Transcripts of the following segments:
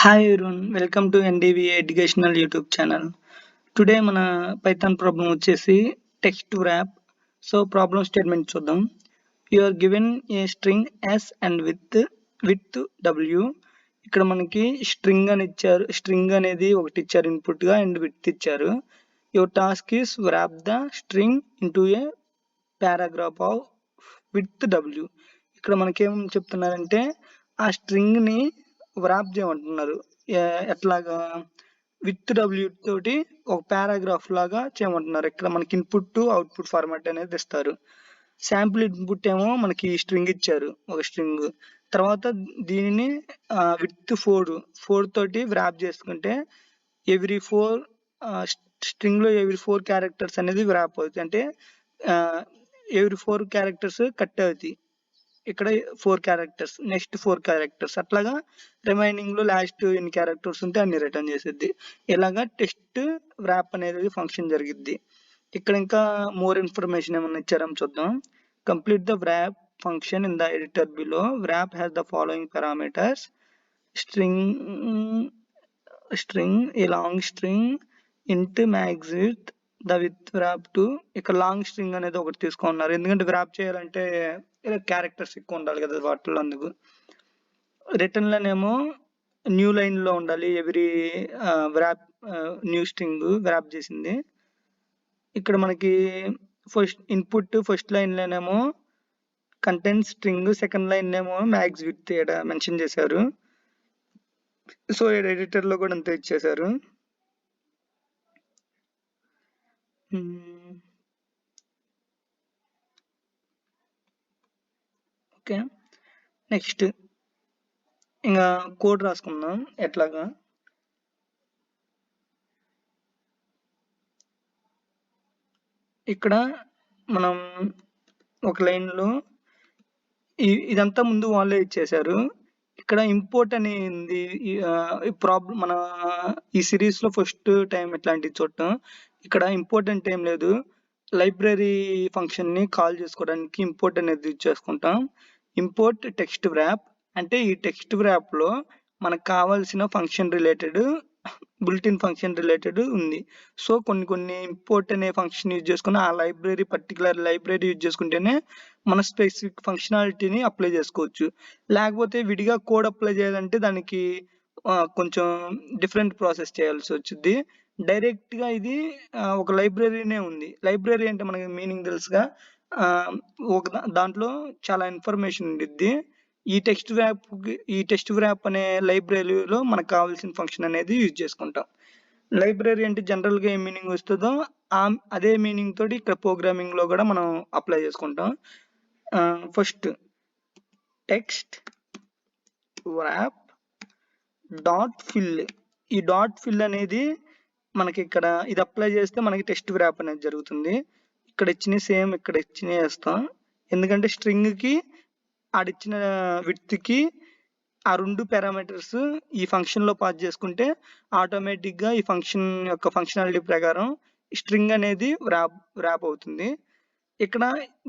Hi everyone, welcome to NDVA educational YouTube channel. Today మన Python problem వచ్చేసి text to wrap. So problem statement చూద్దాం. You are given a string s and width w. ఇక్కడ మనకి string అని ఇచ్చారు. string అనేది ఒకటి ఇచ్చారు ఇన్పుట్ గా అండ్ width ఇచ్చారు. Your task is wrap the string into a paragraph of width w. ఇక్కడ మనకేం చెప్తున్నారంటే ఆ స్ట్రింగ్ ని వ్రాప్ చేయమంటున్నారు. ఎట్లాగా విత్ డబ్ల్యూ తోటి ఒక పారాగ్రాఫ్ లాగా చేయమంటున్నారు. ఇక్కడ మనకి ఇన్పుట్ టు అవుట్పుట్ ఫార్మాట్ అనేది ఇస్తారు. శాంపుల్ ఇన్పుట్ ఏమో మనకి స్ట్రింగ్ ఇచ్చారు, ఒక స్ట్రింగ్. తర్వాత దీనిని విత్ ఫోర్ తోటి వ్రాప్ చేసుకుంటే ఎవ్రీ ఫోర్ స్ట్రింగ్ లో ఎవ్రీ 4 క్యారెక్టర్స్ అనేది వ్రాప్ అవుతాయి. అంటే ఎవ్రీ 4 క్యారెక్టర్స్ కట్ అవుతాయి. ఇక్కడ 4 క్యారెక్టర్స్, నెక్స్ట్ 4 క్యారెక్టర్స్, అట్లాగా రిమైనింగ్ లో లాస్ట్ ఎన్ని క్యారెక్టర్స్ ఉంటే అన్ని రిటర్న్ చేసేది. ఇలాగా టెస్ట్ వ్రాప్ అనేది ఫంక్షన్ జరిగిద్ది. ఇక్కడ ఇంకా మోర్ ఇన్ఫర్మేషన్ ఏమన్నా ఇచ్చారని చూద్దాం. Complete the wrap function in the editor below. Wrap has the following parameters: string a long string, int max width the width wrap to. ఇక్కడ లాంగ్ స్ట్రింగ్ అనేది ఒకటి తీసుకున్నారు, ఎందుకంటే వ్రాప్ చేయాలంటే క్యారెక్టర్స్ ఎక్కువ ఉండాలి కదా వాటిలో, అందుకు. రిటర్న్ లోనేమో న్యూ లైన్ లో ఉండాలి every wrap new string wrap చేసింది. ఇక్కడ మనకి ఫస్ట్ ఇన్పుట్ ఫస్ట్ లైన్ లోనేమో కంటెంట్ స్ట్రింగ్, సెకండ్ లైన్ ఏమో మ్యాక్స్ విత్ ఇక్కడ మెన్షన్ చేశారు. సో ఎడిటర్ లో కూడా అంతే ఇచ్చేసారు. ఓకే, నెక్స్ట్ ఇంకా కోడ్ రాసుకుందాం. ఎట్లాగా ఇక్కడ మనం ఒక లైన్ లో ఇదంతా ముందు వాళ్ళే ఇచ్చేసారు. ఇక్కడ ఇంపోర్ట్ అనేది ప్రాబ్లం మన ఈ సిరీస్ లో ఫస్ట్ టైం ఇట్లాంటివి చూడటం. ఇక్కడ ఇంపోర్ట్ అంటే ఏం లేదు, లైబ్రరీ ఫంక్షన్ ని కాల్ చేసుకోవడానికి ఇంపోర్ట్ అనేది యూజ్ చేసుకుంటాం. ఇంపోర్ట్ టెక్స్ట్ వ్రాప్ అంటే ఈ టెక్స్ట్ వ్రాప్ లో మనకు కావాల్సిన function related built-in function related ఉంది. సో కొన్ని ఇంపోర్ట్ అనే ఫంక్షన్ యూజ్ చేసుకుని ఆ లైబ్రరీ పర్టికులర్ లైబ్రరీ యూజ్ చేసుకుంటేనే మన స్పెసిఫిక్ ఫంక్షనాలిటీని అప్లై చేసుకోవచ్చు. లేకపోతే విడిగా కోడ్ అప్లై చేయాలంటే దానికి కొంచెం డిఫరెంట్ ప్రాసెస్ చేయాల్సి వచ్చింది. డైరెక్ట్ గా ఇది ఒక లైబ్రరీనే ఉంది. లైబ్రరీ అంటే మనకి మీనింగ్ తెలుసుగా, ఒక దాంట్లో చాలా ఇన్ఫర్మేషన్ ఉండిద్ది. ఈ టెక్స్ట్ వ్రాప్ అనే లైబ్రరీలో మనకు కావాల్సిన ఫంక్షన్ అనేది యూజ్ చేసుకుంటాం. లైబ్రరీ అంటే జనరల్ గా ఏ మీనింగ్ వస్తుందో అదే మీనింగ్ తోటి ఇక్కడ ప్రోగ్రామింగ్ లో కూడా మనం అప్లై చేసుకుంటాం. First text wrap dot fill. ఈ డాట్ ఫిల్ అనేది మనకి ఇక్కడ ఇది అప్లై చేస్తే మనకి టెక్స్ట్ వ్రాప్ అనేది జరుగుతుంది. ఇక్కడ ఇచ్చిన సేమ్ ఇక్కడ ఇచ్చిన వేస్తాం, ఎందుకంటే స్ట్రింగ్ కి ఆడిచ్చిన విడ్త్ కి ఆ 2 పారామీటర్స్ ఈ ఫంక్షన్ లో పాస్ చేసుకుంటే ఆటోమేటిక్ గా ఈ ఫంక్షన్ యొక్క ఫంక్షనాలిటీ ప్రకారం స్ట్రింగ్ అనేది వ్రాప్ అవుతుంది. ఇక్కడ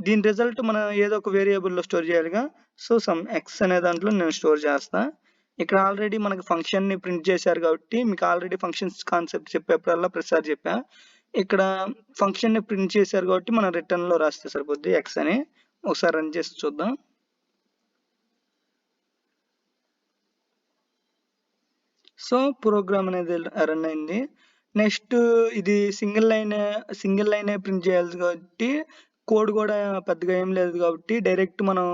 దీని రిజల్ట్ మనం ఏదో ఒక వేరియబుల్ లో స్టోర్ చేయాలిగా. సో సమ్ ఎక్స్ అనే దాంట్లో నేను స్టోర్ చేస్తా. ఇక్కడ ఆల్రెడీ మనకి ఫంక్షన్ ని ప్రింట్ చేశారు కాబట్టి మీకు ఆల్రెడీ ఫంక్షన్స్ కాన్సెప్ట్ చెప్పేప్పుడల్లా ప్రతిసారి చెప్పా. ఇక్కడ ఫంక్షన్ ని ప్రింట్ చేశారు కాబట్టి మనం రిటర్న్ లో రాస్తే సరిపోద్ది ఎక్స్ అని. ఒకసారి రన్ చేసి చూద్దాం. సో ప్రోగ్రామ్ అనేది రన్ అయింది. నెక్స్ట్ ఇది సింగిల్ లైన్ ప్రింట్ చేయాలి కాబట్టి కోడ్ కూడా పెద్దగా ఏం లేదు కాబట్టి డైరెక్ట్ మనం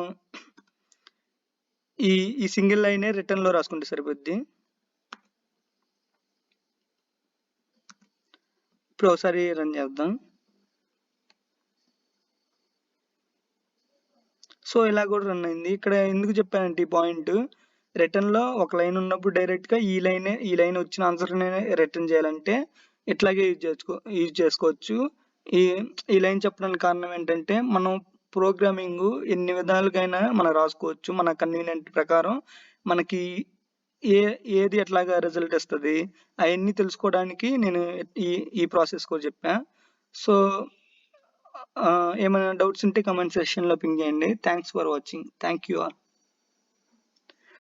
ఈ సింగిల్ లైనే రిటర్న్ లో రాసుకుంటే సరిపోద్ది. ఇప్పుడు ఒకసారి రన్ చేద్దాం. సో ఇలా కూడా రన్ అయింది. ఇక్కడ ఎందుకు చెప్పానంటే ఈ పాయింట్, రిటర్న్ లో ఒక లైన్ ఉన్నప్పుడు డైరెక్ట్ గా ఈ లైన్ వచ్చిన ఆన్సర్ రిటర్న్ చేయాలంటే ఇట్లాగే యూజ్ చేసుకోవచ్చు. ఈ లైన్ చెప్పడానికి కారణం ఏంటంటే మనం ప్రోగ్రామింగ్ ఎన్ని విధాలుగైనా మనం రాసుకోవచ్చు మన కన్వీనియంట్ ప్రకారం. మనకి ఏది ఎట్లాగా రిజల్ట్ ఇస్తుంది అవన్నీ తెలుసుకోవడానికి నేను ఈ ప్రాసెస్ కూడా చెప్పా. సో ఏమైనా డౌట్స్ ఉంటే కమెంట్ సెక్షన్ లో పింగ్ చేయండి. Thanks for watching. Thank you all.